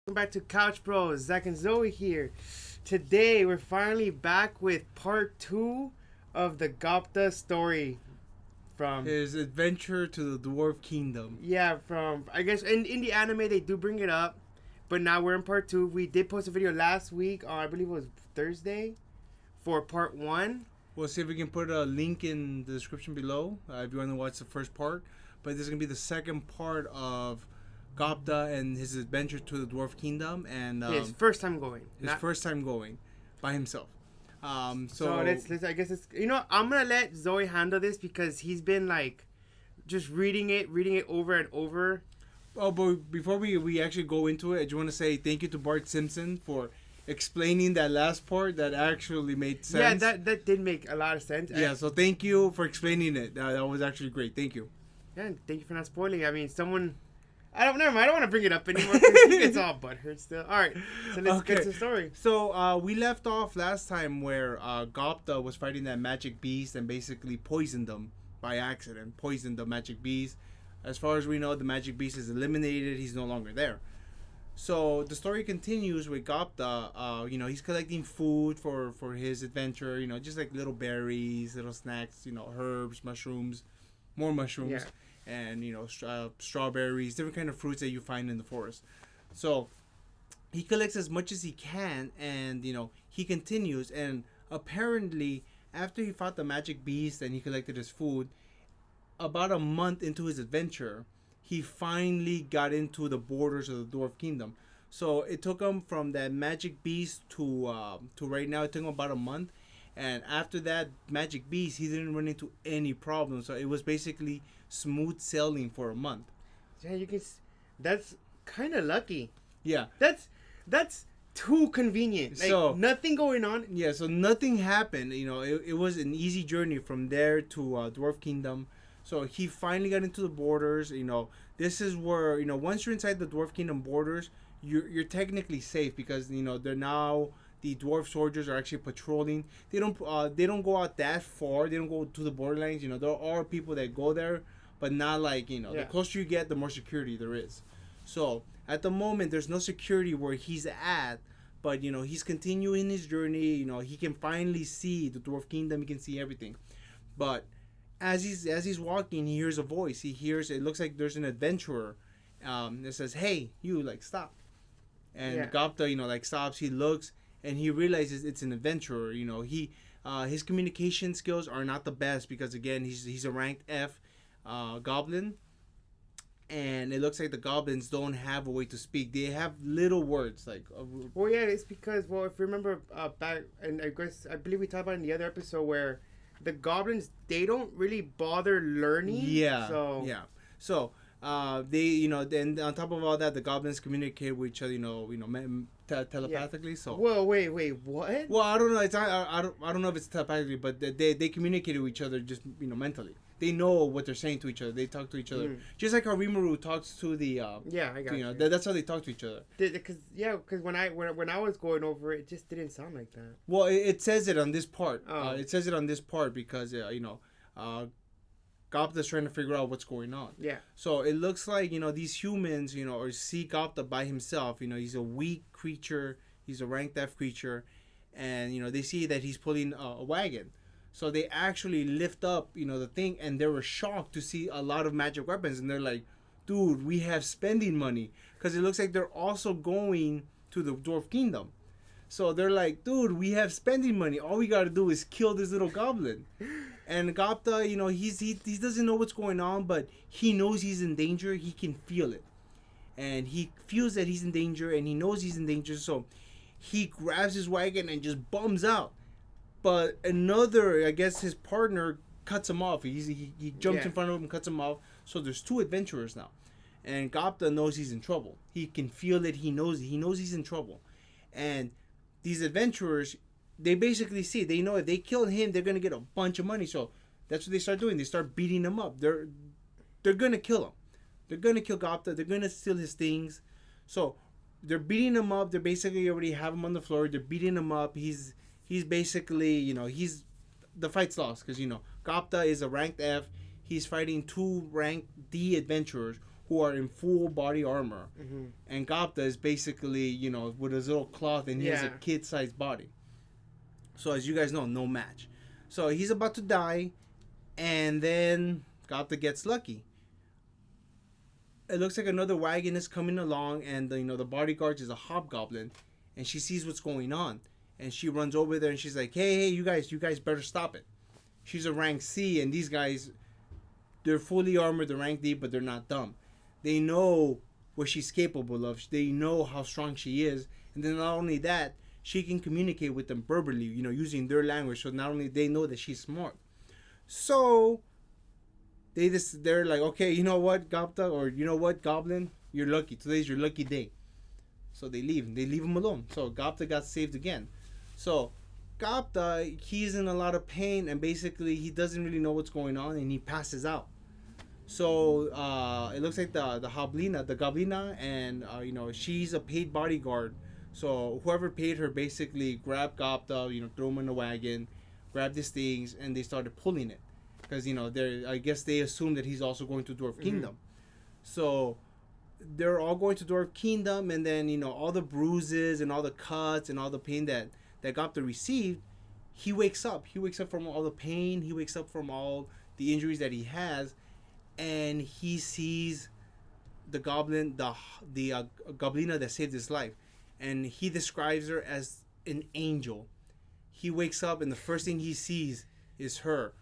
Welcome back to Couch Bros. Zach and Zoe here. Today we're finally back with part 2 of the Gobta story from his adventure to the Dwarf Kingdom. from I guess in the anime they do bring it up, but now we're in part 2. We did post a video last week on I believe it was Thursday for part 1. We'll see if we can put a link in the description below if you want to watch the first part. But this is gonna be the second part of Gobta and his adventure to the Dwarf Kingdom and His first time going. first time going by himself. So let's I guess it's I'm gonna let Zoe handle this because he's been like just reading it over and over. Oh, but before we actually go into it, I just want to say thank you to Bart Simpson for explaining that last part that actually made sense. Yeah, that did make a lot of sense. Yeah, so thank you for explaining it. That was actually great. Thank you. Yeah, and thank you for not spoiling. I mean, I don't want to bring it up anymore because he gets all butthurt still. All right, so let's get to the story. So we left off last time where Gobta was fighting that magic beast and basically poisoned them by accident. Poisoned the magic beast. As far as we know, the magic beast is eliminated. He's no longer there. So the story continues with Gobta. He's collecting food for his adventure. Just like little berries, little snacks. Herbs, mushrooms, more mushrooms. Yeah. And strawberries, different kind of fruits that you find in the forest. So he collects as much as he can, and he continues. And apparently, after he fought the magic beast and he collected his food, about a month into his adventure, he finally got into the borders of the Dwarf Kingdom. So it took him from that magic beast to right now. It took him about a month. And after that magic beast, he didn't run into any problems. So it was basically smooth sailing for a month. Yeah, that's kind of lucky. Yeah. That's too convenient. Like, So nothing going on. Yeah, so nothing happened. It was an easy journey from there to Dwarf Kingdom. So he finally got into the borders. This is where once you're inside the Dwarf Kingdom borders, you're technically safe because they're now. The dwarf soldiers are actually patrolling. They don't go out that far. They don't go to the borderlands. There are people that go there, but not like The closer you get, the more security there is. So at the moment, there's no security where he's at, but he's continuing his journey. He can finally see the Dwarf Kingdom. He can see everything, but as he's walking, he hears a voice. It looks like there's an adventurer that says, "Hey, you stop." And Gobta stops. He looks. And he realizes it's an adventurer. His communication skills are not the best because again he's a ranked F goblin, and it looks like the goblins don't have a way to speak. They have little words Well, yeah, it's because if you remember back, and I believe we talked about in the other episode where the goblins they don't really bother learning. Yeah. So yeah. So they then on top of all that, the goblins communicate with each other. Telepathically. So whoa, wait, what? Well, I don't know. It's I don't know if it's telepathically, but they communicate with each other just mentally. They know what they're saying to each other. They talk to each other, just like how Rimuru talks to the. I got you. That's how they talk to each other. Because when I was going over it, just didn't sound like that. Well, it says it on this part. Oh. It says it on this part because Gobta's trying to figure out what's going on. Yeah. So it looks like these humans or see Gobta by himself. He's a weak creature. He's a ranked F creature, and they see that he's pulling a wagon. So they actually lift up the thing, and they were shocked to see a lot of magic weapons, and they're like, "Dude, we have spending money," because it looks like they're also going to the Dwarf Kingdom. So they're like, "Dude, we have spending money. All we gotta do is kill this little goblin." And Gobta, he doesn't know what's going on, but he knows he's in danger. He can feel it. And he feels that he's in danger, and he knows he's in danger, so he grabs his wagon and just bums out. But another, I guess his partner cuts him off. He jumps in front of him and cuts him off. So there's two adventurers now. And Gobta knows he's in trouble. He can feel it. He knows he's in trouble. And these adventurers, they basically they know if they kill him, they're gonna get a bunch of money. So that's what they start doing. They start beating him up. They're gonna kill him. They're gonna kill Gobta. They're gonna steal his things. So they're beating him up. They basically already have him on the floor. They're beating him up. He's basically the fight's lost because Gobta is a ranked F. He's fighting two ranked D adventurers who are in full body armor. Mm-hmm. And Gobta is basically, you know, with his little cloth, and he has a kid-sized body. So as you guys know, no match. So he's about to die, and then Gobta gets lucky. It looks like another wagon is coming along, and the bodyguard is a hobgoblin, and she sees what's going on, and she runs over there, and she's like, hey, you guys better stop it. She's a rank C, and these guys, they're fully armored, they're rank D, but they're not dumb. They know what she's capable of. They know how strong she is, and then not only that, she can communicate with them verbally, using their language. So not only they know that she's smart. So they're like, okay, you know what, Gobta, or you know what, Goblin, you're lucky. Today's your lucky day. So they leave him alone. So Gobta got saved again. So Gobta, he's in a lot of pain, and basically he doesn't really know what's going on, and he passes out. So it looks like the Goblina, and she's a paid bodyguard. So whoever paid her basically grabbed Gobta, threw him in the wagon, grabbed his things, and they started pulling it, because I guess they assumed that he's also going to Dwarf Kingdom. So they're all going to Dwarf Kingdom, and then all the bruises and all the cuts and all the pain that Gobta received, he wakes up. He wakes up from all the pain. He wakes up from all the injuries that he has, and he sees the goblin, the Goblina that saved his life. And he describes her as an angel. He wakes up, and the first thing he sees is her.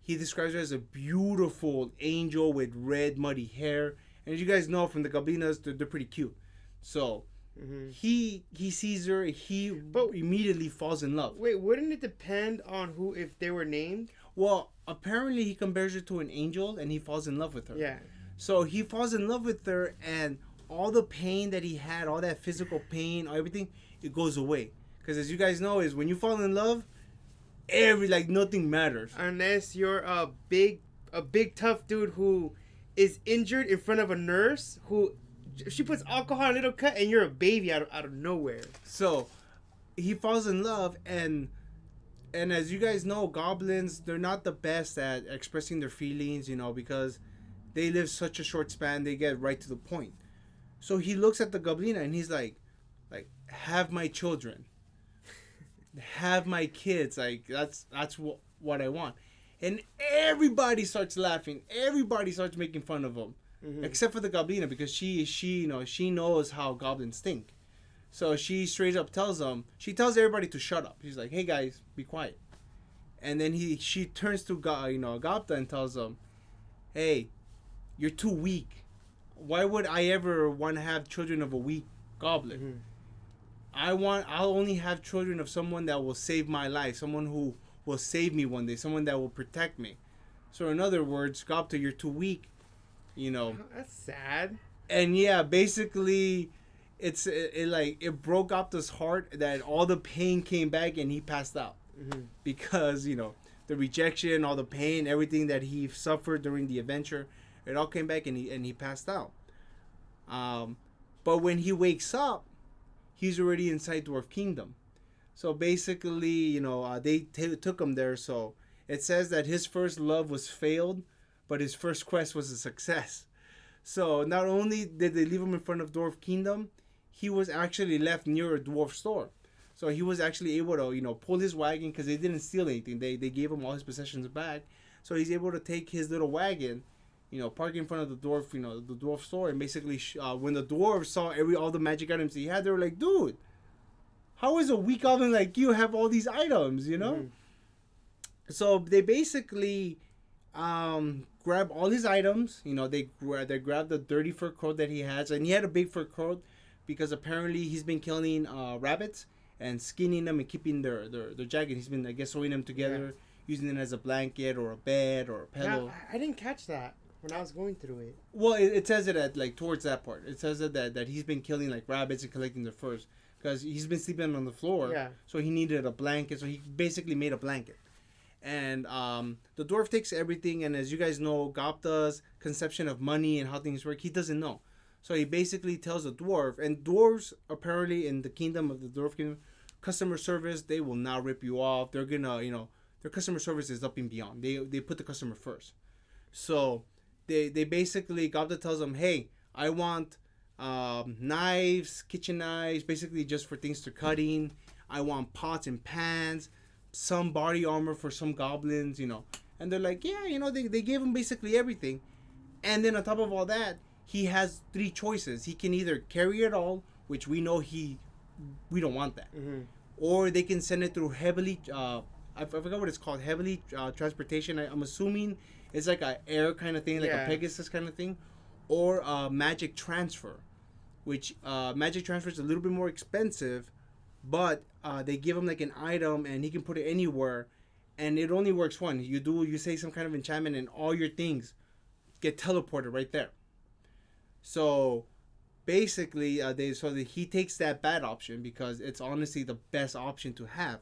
He describes her as a beautiful angel with red, muddy hair. And as you guys know from the Goblinas, they're pretty cute. So he sees her. But immediately falls in love. Wait, wouldn't it depend on if they were named? Well, apparently he compares her to an angel, and he falls in love with her. Yeah. So he falls in love with her, and all the pain that he had, all that physical pain, everything, it goes away. Because as you guys know, is when you fall in love, nothing matters. Unless you're a big tough dude who is injured in front of a nurse who she puts alcohol in a little cut, and you're a baby out of nowhere. So he falls in love, and as you guys know, goblins, they're not the best at expressing their feelings, because they live such a short span. They get right to the point. So he looks at the Goblina, and he's like, have my children, have my kids. That's what I want. And everybody starts laughing. Everybody starts making fun of him, except for the Goblina, because she knows how goblins think. So she straight up tells everybody to shut up. She's like, hey guys, be quiet. And then she turns to Gobta and tells them, hey, you're too weak. Why would I ever want to have children of a weak goblin? I'll only have children of someone that will save my life, someone who will save me one day, someone that will protect me. So in other words, Gobta, you're too weak. That's sad. And yeah, basically, it broke Gobta's heart that all the pain came back, and he passed out because the rejection, all the pain, everything that he suffered during the adventure. It all came back, and he passed out. But when he wakes up, he's already inside Dwarf Kingdom. So basically, they took him there. So it says that his first love was failed, but his first quest was a success. So not only did they leave him in front of Dwarf Kingdom, he was actually left near a dwarf store. So he was actually able to, pull his wagon, because they didn't steal anything. They gave him all his possessions back. So he's able to take his little wagon, park in front of the dwarf, the dwarf store, and basically, when the dwarves saw all the magic items he had, they were like, "Dude, how is a weak goblin like you have all these items?" So they basically grab all his items. They grab the dirty fur coat that he has, and he had a big fur coat because apparently he's been killing rabbits and skinning them and keeping their jacket. He's been, I guess, sewing them together, using it as a blanket or a bed or a pillow. I didn't catch that when I was going through it. Well, it says it at towards that part. It says that he's been killing rabbits and collecting their furs because he's been sleeping on the floor. Yeah. So he needed a blanket. So he basically made a blanket. And the dwarf takes everything. And as you guys know, Gobta's conception of money and how things work, he doesn't know. So he basically tells the dwarf, and dwarves apparently in the kingdom of the dwarf kingdom, customer service, they will not rip you off. They're gonna, their customer service is up and beyond. They put the customer first. So they basically Gobta tells them, hey, I want knives, kitchen knives, basically just for things to cutting. I want pots and pans, some body armor for some goblins, you know. And they're like, yeah, you know, they gave him basically everything. And then on top of all that, he has three choices. He can either carry it all, which we know we don't want that, or they can send it through heavily. I forgot what it's called. Heavily transportation. I'm assuming it's like a air kind of thing, like a Pegasus kind of thing, or magic transfer, which magic transfer is a little bit more expensive, but they give him like an item and he can put it anywhere, and it only works one. You say some kind of enchantment and all your things get teleported right there. So basically, he takes that bad option because it's honestly the best option to have.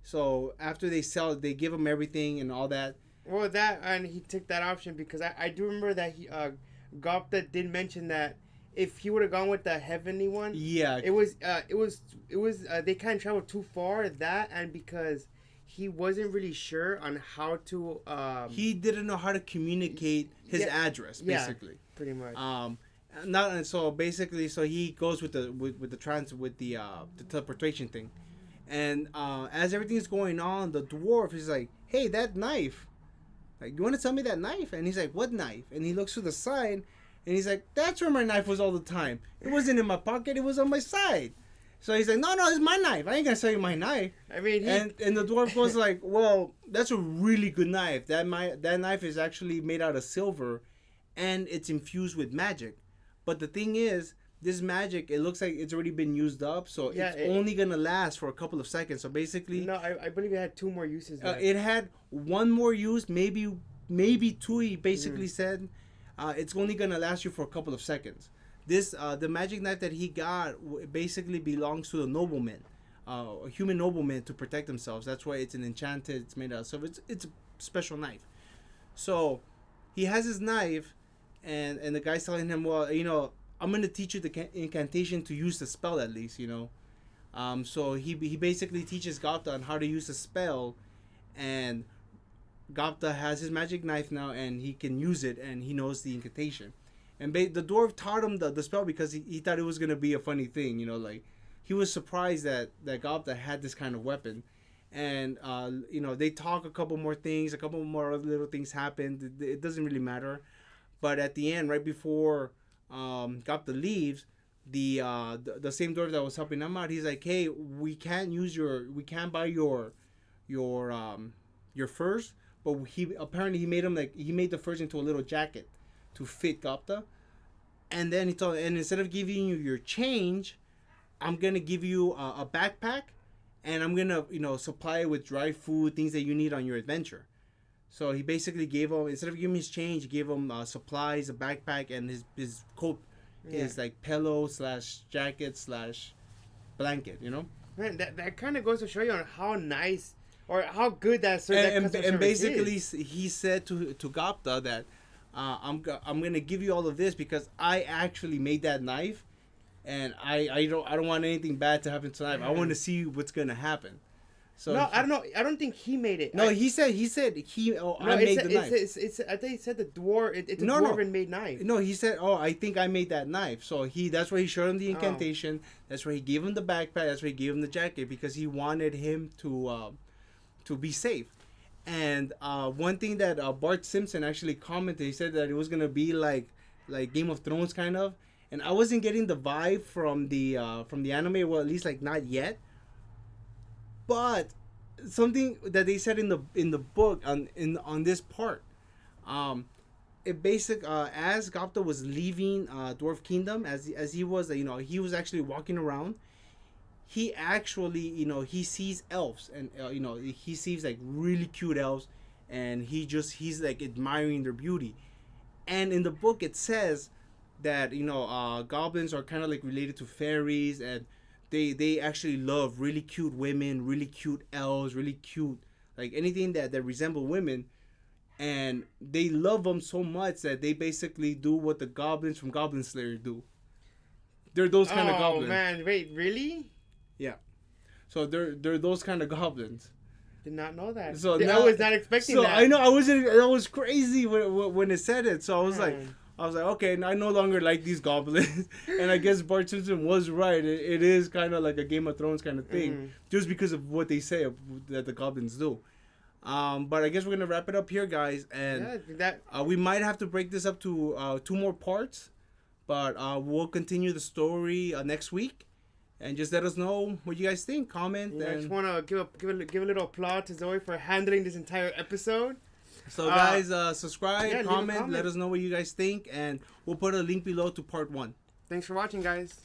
So after they give him everything and all that. Well, and he took that option because I do remember that Gopta did mention that if he would have gone with the heavenly one, yeah, it was they kind of traveled too far, and because he wasn't really sure on how to. He didn't know how to communicate his address, basically. Yeah, pretty much. So he goes with the teleportation thing, and as everything's going on, the dwarf is like, "Hey, that knife! Like, you want to tell me that knife?" And he's like, "What knife?" And he looks to the side, and he's like, "That's where my knife was all the time. It wasn't in my pocket. It was on my side." So he's like, no, it's my knife. I ain't gonna sell you my knife. I mean, and the dwarf goes like, well, that's a really good knife. That knife is actually made out of silver, and it's infused with magic. But the thing is, this magic, it looks like it's already been used up, so it's only gonna last for a couple of seconds. So basically, no, I believe it had 2 more uses. It had 1 more use, maybe 2. He basically said, it's only gonna last you for a couple of seconds. This the magic knife that he got basically belongs to the noblemen, human noblemen, to protect themselves. That's why it's an enchanted. It's made out of silver. It's a special knife. So he has his knife, and the guy's telling him, well, you know, I'm gonna teach you the incantation to use the spell at least, you know. So he basically teaches Gobta on how to use the spell, and Gobta has his magic knife now, and he can use it, and he knows the incantation. And the dwarf taught him the spell because he thought it was going to be a funny thing, you know, like he was surprised that Gobta had this kind of weapon. And, you know, they talk a couple more things, a couple more little things happened. It doesn't really matter. But at the end, right before Gobta leaves, the same dwarf that was helping him out, he's like, hey, we can't buy your furs. But he made the furs into a little jacket to fit Gobta. And then he told, and instead of giving you your change, I'm gonna give you a backpack, and I'm gonna, you know, supply it with dry food, things that you need on your adventure. So he basically gave him, instead of giving him his change, he gave him supplies, a backpack, and his coat, his like pillow / jacket / blanket, you know. Man, that kind of goes to show you on how nice or how good that service and basically is. He said to Gobta that. I'm gonna give you all of this because I actually made that knife, and I don't want anything bad to happen to the knife. I want to see what's gonna happen. So no, I don't know. I don't think he made it. No, he said I made the knife. I think he said the dwarf. It's a dwarven made knife. No, he said, I think I made that knife. So that's why he showed him the incantation. That's why he gave him the backpack. That's why he gave him the jacket, because he wanted him to be safe. And one thing that Bart Simpson actually commented, he said that it was gonna be like Game of Thrones kind of, and I wasn't getting the vibe from the anime, well, at least like not yet. But something that they said in the book on this part, it as Gobta was leaving Dwarf Kingdom, as he was, you know, he was actually walking around. He actually, you know, he sees elves, and you know, he sees like really cute elves, and he's like admiring their beauty. And in the book it says that, you know, goblins are kind of like related to fairies, and they actually love really cute women, really cute elves, really cute, like anything that resemble women, and they love them so much that they basically do what the goblins from Goblin Slayer do. They're those kind of goblins. Oh man, wait, really? Yeah, so they're those kind of goblins. Did not know that. So I was not expecting that. I know I wasn't. That was crazy when it said it. So I was like, okay, I no longer like these goblins. And I guess Bart Simpson was right. It is kind of like a Game of Thrones kind of thing, just because of what they say that the goblins do. But I guess we're gonna wrap it up here, guys, and we might have to break this up to 2 more parts, but we'll continue the story next week, and just let us know what you guys think. Comment. I just want to give a little applause to Zoe for handling this entire episode. So guys, subscribe, comment, let us know what you guys think, and we'll put a link below to part 1. Thanks for watching, guys.